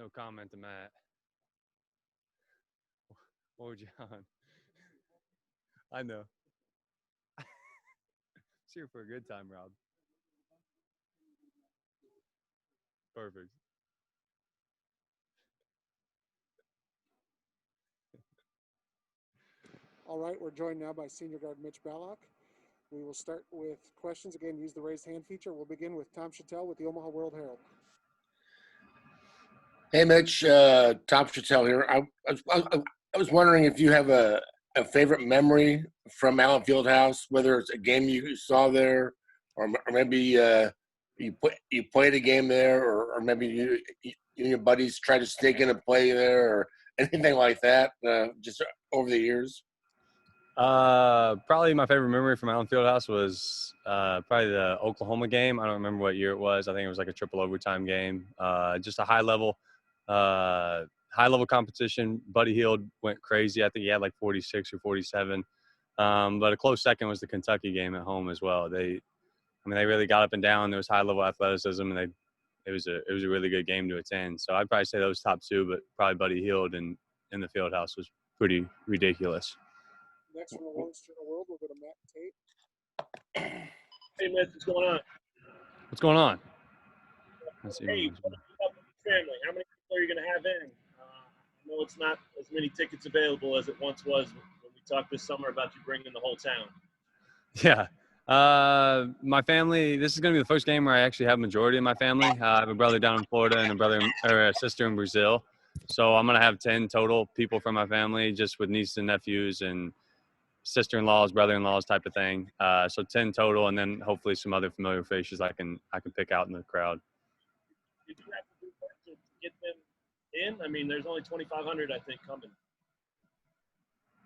No comment to Matt. What would you on? I know. It's here for a good time, Rob. Perfect. All right, we're joined now by senior guard Mitch Ballock. We will start with questions. Again, use the raised hand feature. We'll begin with Tom Chattel with the Omaha World Herald. Hey, Mitch. Tom Chattel here. I was wondering if you have a favorite memory from Allen Fieldhouse, whether it's a game you saw there, or maybe you played a game there, or maybe you and your buddies tried to sneak in and play there, or anything like that. Just over the years. Probably my favorite memory from Allen Fieldhouse was probably the Oklahoma game. I don't remember what year it was. I think it was like a triple overtime game. Just a high level competition. Buddy Hield went crazy. I think he had like 46 or 47. But a close second was the Kentucky game at home as well. They really got up and down. There was high level athleticism, and it was a really good game to attend. So I'd probably say those top two, but probably Buddy Hield and in the Fieldhouse was pretty ridiculous. Next from the Wall Street World, we'll go to Matt Tate. Hey, Mitch, what's going on? What's going on? Hey, what about the family? How many people are you going to have in? I know it's not as many tickets available as it once was when we talked this summer about you bringing the whole town. Yeah. My family, this is going to be the first game where I actually have a majority of my family. I have a brother down in Florida and a sister in Brazil. So I'm going to have 10 total people from my family, just with nieces and nephews and sister-in-laws, brother-in-laws type of thing. So 10 total, and then hopefully some other familiar faces I can pick out in the crowd. Did you have to do that to get them in? I mean, there's only 2,500, I think, coming.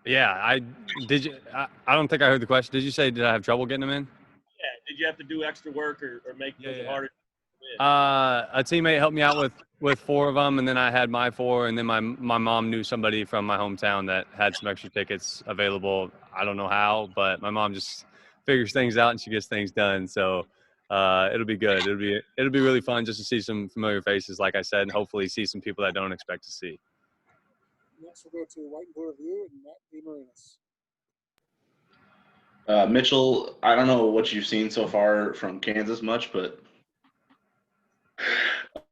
Yeah, I don't think I heard the question. Did you say did I have trouble getting them in? Yeah. Did you have to do extra work or make it harder? A teammate helped me out with 4 of them, and then I had my 4, and then my mom knew somebody from my hometown that had some extra tickets available. I don't know how, but my mom just figures things out and she gets things done. So it'll be good. It'll be really fun just to see some familiar faces, like I said, and hopefully see some people that I don't expect to see. Next, we'll go to White and Blue Review and Matt DeMarinis. Mitchell, I don't know what you've seen so far from Kansas much, but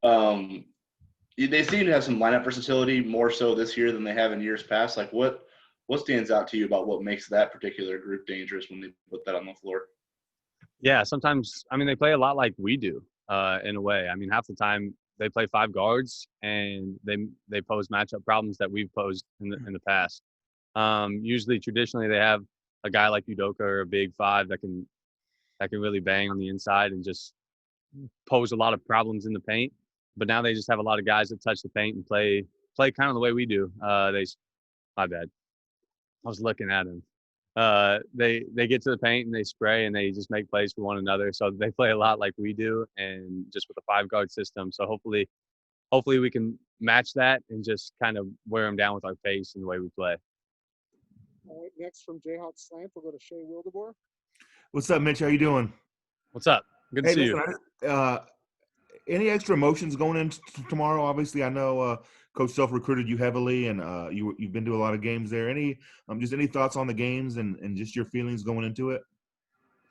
they seem to have some lineup versatility more so this year than they have in years past. Like what stands out to you about what makes that particular group dangerous when they put that on the floor? Yeah, sometimes, they play a lot like we do in a way. Half the time they play 5 guards and they pose matchup problems that we've posed in the past. Usually, traditionally, they have a guy like Udoka or a big 5 that can really bang on the inside and just pose a lot of problems in the paint. But now they just have a lot of guys that touch the paint and play kind of the way we do. My bad. I was looking at him. They get to the paint and they spray and they just make plays for one another. So they play a lot like we do, and just with a 5-guard system. So hopefully we can match that and just kind of wear them down with our pace and the way we play. All right, next from Jayhawk Slant, we'll go to Shea Wildeboer. What's up, Mitch? How you doing? What's up? Good to see you. Any extra emotions going into tomorrow? Obviously, I know Coach Self recruited you heavily, and you've been to a lot of games there. Any thoughts on the games and just your feelings going into it?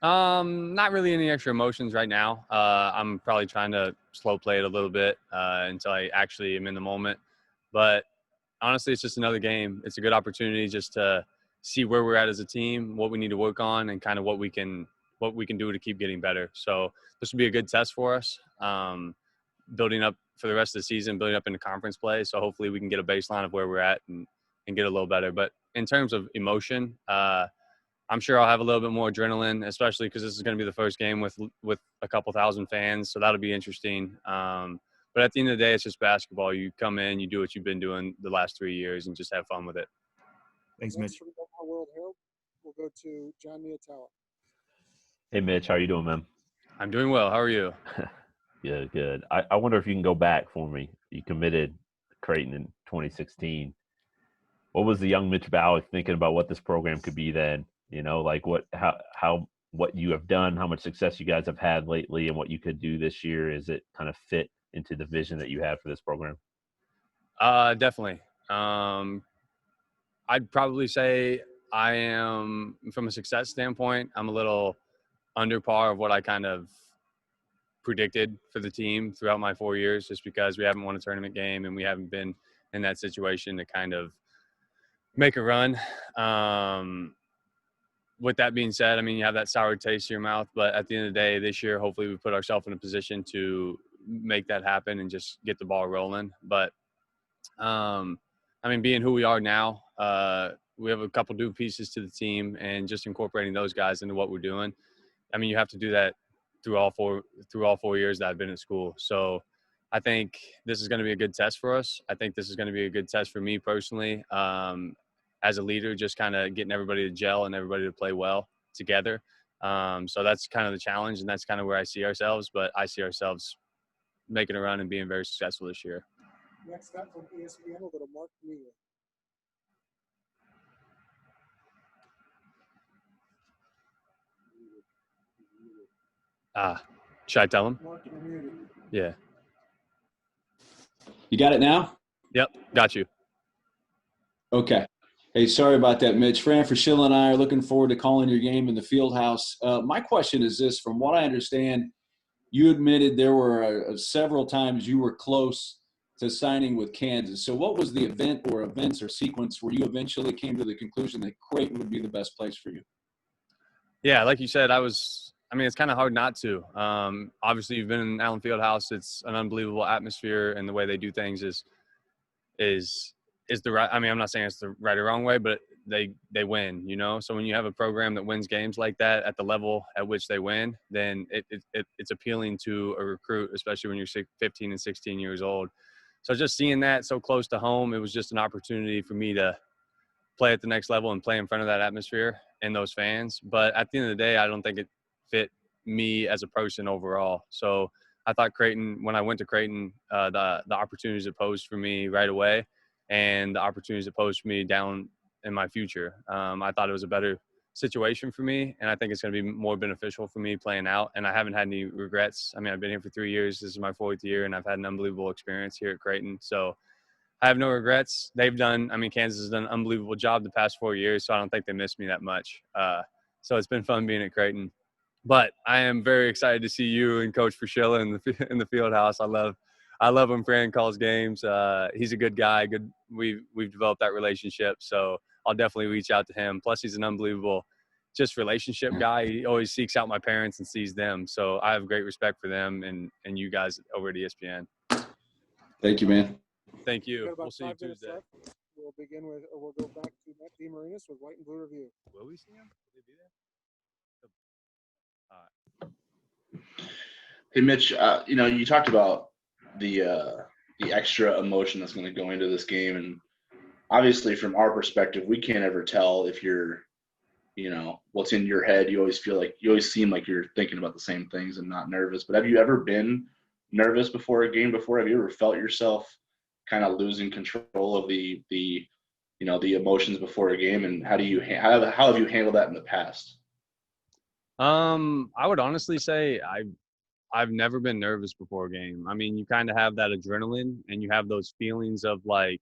Not really any extra emotions right now. I'm probably trying to slow play it a little bit until I actually am in the moment. But honestly, it's just another game. It's a good opportunity just to see where we're at as a team, what we need to work on, and kind of what we can do to keep getting better. So this will be a good test for us, building up for the rest of the season, building up into conference play. So hopefully we can get a baseline of where we're at and get a little better. But in terms of emotion, I'm sure I'll have a little bit more adrenaline, especially because this is going to be the first game with a couple thousand fans. So that'll be interesting. But at the end of the day, it's just basketball. You come in, you do what you've been doing the last 3 years, and just have fun with it. Thanks, Mitch. From the World Herald, we'll go to John Miatella. Hey, Mitch. How are you doing, man? I'm doing well. How are you? Good. I wonder if you can go back for me. You committed Creighton in 2016. What was the young Mitch Ballock thinking about what this program could be then? Like what you have done, how much success you guys have had lately, and what you could do this year. Is it kind of fit into the vision that you had for this program? Definitely. I'd probably say I am, from a success standpoint, I'm a little under par of what I kind of predicted for the team throughout my 4 years, just because we haven't won a tournament game and we haven't been in that situation to kind of make a run. With that being said, I mean, you have that sour taste in your mouth, but at the end of the day, this year, hopefully we put ourselves in a position to make that happen and just get the ball rolling. But, I mean, being who we are now, we have a couple new pieces to the team, and just incorporating those guys into what we're doing. I mean, you have to do that through all 4 years that I've been at school. So I think this is going to be a good test for us. I think this is going to be a good test for me personally. As a leader, just kind of getting everybody to gel and everybody to play well together. So that's kind of the challenge, and that's kind of where I see ourselves. But I see ourselves making a run and being very successful this year. Next up from ESPN, we'll go to Mark Mealy. Should I tell him? Mark, you're muted. Yeah. You got it now? Yep. Got you. Okay. Hey, sorry about that, Mitch. Fran Fraschilla and I are looking forward to calling your game in the field house. My question is this. From what I understand, you admitted there were several times you were close to signing with Kansas. So what was the event or events or sequence where you eventually came to the conclusion that Creighton would be the best place for you? Yeah, like you said, I mean, it's kind of hard not to. Obviously, you've been in Allen Fieldhouse. It's an unbelievable atmosphere, and the way they do things is the right. I mean, I'm not saying it's the right or wrong way, but they win, you know. So when you have a program that wins games like that at the level at which they win, then it's appealing to a recruit, especially when you're 15 and 16 years old. So just seeing that so close to home, it was just an opportunity for me to play at the next level and play in front of that atmosphere and those fans. But at the end of the day, I don't think it fit me as a person overall. So I thought Creighton, when I went to Creighton, the opportunities it posed for me right away, and the opportunities it posed for me down in my future, I thought it was a better situation for me, and I think it's going to be more beneficial for me playing out. And I haven't had any regrets. I mean, I've been here for 3 years. This is my 4th year, and I've had an unbelievable experience here at Creighton. So I have no regrets. Kansas has done an unbelievable job the past 4 years, so I don't think they missed me that much. So it's been fun being at Creighton. But I am very excited to see you and Coach Fraschilla in the field house. I love when Fran calls games. He's a good guy. We've developed that relationship, so I'll definitely reach out to him. Plus, he's an unbelievable just relationship guy. He always seeks out my parents and sees them. So I have great respect for them and you guys over at ESPN. Thank you, man. Thank you. We'll see you Tuesday. We'll go back to Matt DeMarinis with White and Blue Review. Will we see him? Will they be there? Hey, Mitch, you talked about the extra emotion that's going to go into this game. And obviously from our perspective, we can't ever tell if you're, what's in your head. You always seem like you're thinking about the same things and not nervous. But have you ever been nervous before a game before? Have you ever felt yourself kind of losing control of the emotions before a game? And how have you handled that in the past? I would honestly say I've never been nervous before a game. I mean, you kind of have that adrenaline and you have those feelings of like,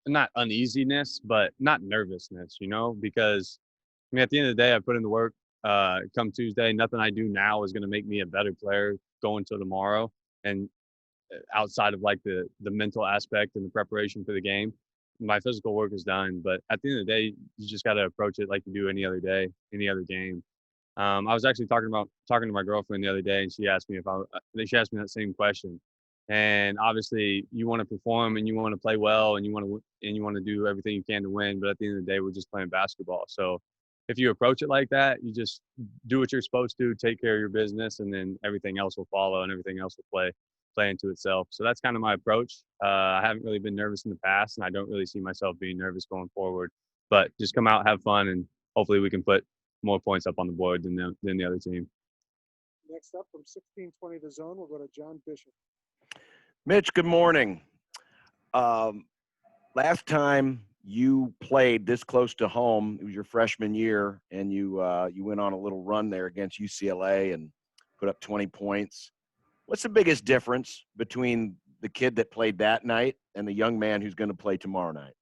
not uneasiness, but not nervousness, because I mean, at the end of the day, I put in the work. Come Tuesday, nothing I do now is going to make me a better player going till tomorrow. And outside of like the mental aspect and the preparation for the game, my physical work is done. But at the end of the day, you just got to approach it like you do any other day, any other game. I was actually talking to my girlfriend the other day, and she asked me that same question. And obviously, you want to perform and you want to play well and you want to do everything you can to win. But at the end of the day, we're just playing basketball. So if you approach it like that, you just do what you're supposed to, take care of your business, and then everything else will follow and everything else will play into itself. So that's kind of my approach. I haven't really been nervous in the past, and I don't really see myself being nervous going forward. But just come out, have fun, and hopefully we can put more points up on the board than the other team. Next up from 1620 The Zone, we'll go to John Bishop. Mitch, good morning. Last time you played this close to home, it was your freshman year, and you went on a little run there against UCLA and put up 20 points. What's the biggest difference between the kid that played that night and the young man who's going to play tomorrow night?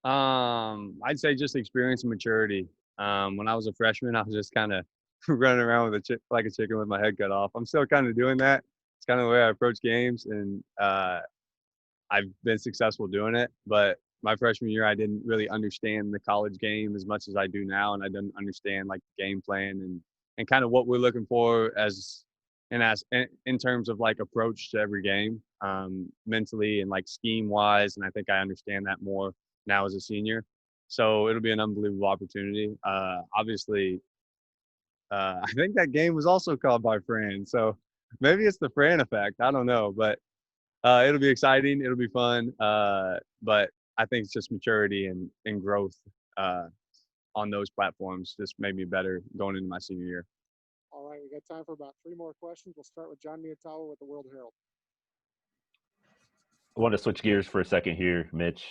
I'd say just experience and maturity. When I was a freshman, I was just kind of running around with like a chicken with my head cut off. I'm still kind of doing that. It's kind of the way I approach games, and I've been successful doing it. But my freshman year, I didn't really understand the college game as much as I do now, and I didn't understand like the game plan and kind of what we're looking for in terms of like approach to every game, mentally and like scheme wise. And I think I understand that more now as a senior. So it'll be an unbelievable opportunity. Obviously, I think that game was also called by Fran. So maybe it's the Fran effect. I don't know, but it'll be exciting. It'll be fun. But I think it's just maturity and growth on those platforms just made me better going into my senior year. All right, we got time for about 3 more questions. We'll start with John Miyatawa with the World Herald. I want to switch gears for a second here, Mitch.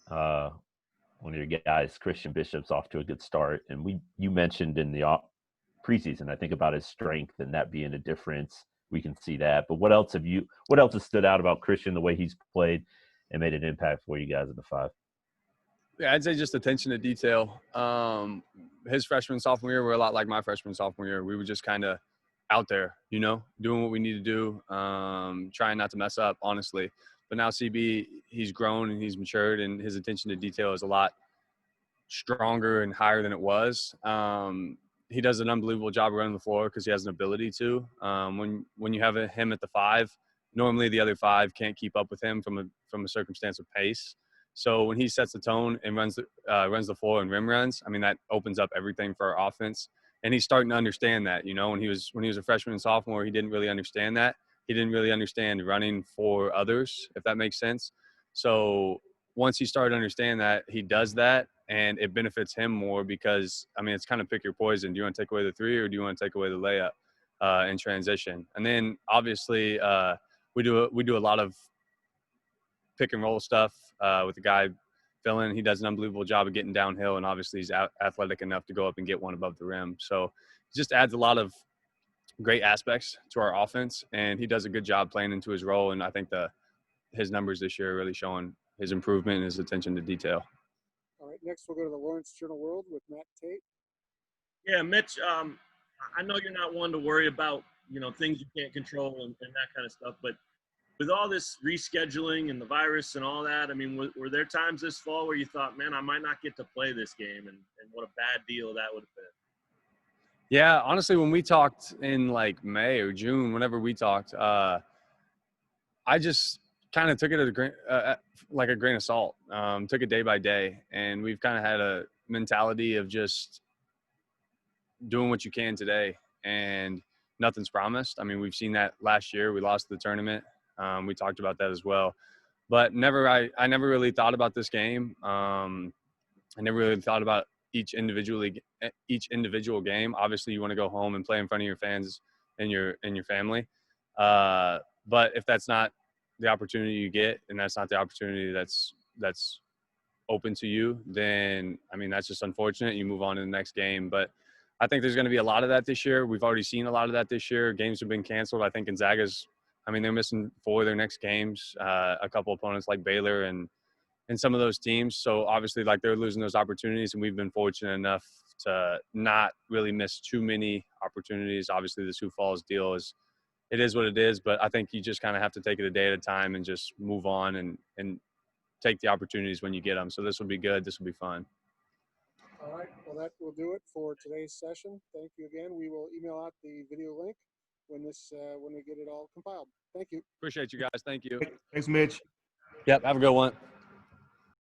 One of your guys, Christian Bishop's off to a good start, and you mentioned in the preseason, I think, about his strength and that being a difference. We can see that. But what else has stood out about Christian, the way he's played and made an impact for you guys in the 5? Yeah, I'd say just attention to detail. His freshman, sophomore year were a lot like my freshman, sophomore year. We were just kind of out there, doing what we need to do, trying not to mess up, honestly. But now CB, he's grown and he's matured, and his attention to detail is a lot stronger and higher than it was. He does an unbelievable job running the floor because he has an ability to. When you have him at the 5, normally the other 5 can't keep up with him from a circumstance of pace. So when he sets the tone and runs the floor and rim runs, I mean, that opens up everything for our offense. And he's starting to understand that. When he was a freshman and sophomore, he didn't really understand that. He didn't really understand running for others, if that makes sense. So once he started to understand that, he does that, and it benefits him more because, I mean, it's kind of pick your poison. Do you want to take away the 3 or do you want to take away the layup in transition? And then obviously we do a lot of pick and roll stuff with the guy filling. He does an unbelievable job of getting downhill, and obviously he's athletic enough to go up and get one above the rim. So it just adds a lot of great aspects to our offense, and he does a good job playing into his role. And I think his numbers this year are really showing his improvement and his attention to detail. All right, next we'll go to the Lawrence Journal World with Matt Tate. Yeah, Mitch, I know you're not one to worry about, things you can't control and that kind of stuff, but with all this rescheduling and the virus and all that, I mean, were there times this fall where you thought, man, I might not get to play this game, and what a bad deal that would have been? Yeah, honestly, when we talked in like May or June, whenever we talked, I just kind of took it as like a grain of salt. Took it day by day, and we've kind of had a mentality of just doing what you can today, and nothing's promised. I mean, we've seen that last year. We lost the tournament. We talked about that as well, but I never really thought about this game. I never really thought about each individual game. Obviously, you want to go home and play in front of your fans and your family. But if that's not the opportunity you get, and that's not the opportunity that's open to you, then I mean, that's just unfortunate. You move on to the next game. But I think there's going to be a lot of that this year. We've already seen a lot of that this year. Games have been canceled. I think Gonzaga's, they're missing 4 of their next games. A couple opponents like Baylor and some of those teams. So obviously, like, they're losing those opportunities, and we've been fortunate enough to not really miss too many opportunities. Obviously, the Sioux Falls deal is what it is, but I think you just kind of have to take it a day at a time and just move on and take the opportunities when you get them. So this will be good. This will be fun. All right, well, that will do it for today's session. Thank you again. We will email out the video link when we get it all compiled. Thank you. Appreciate you guys. Thank you. Thanks, Mitch. Yep. Have a good one.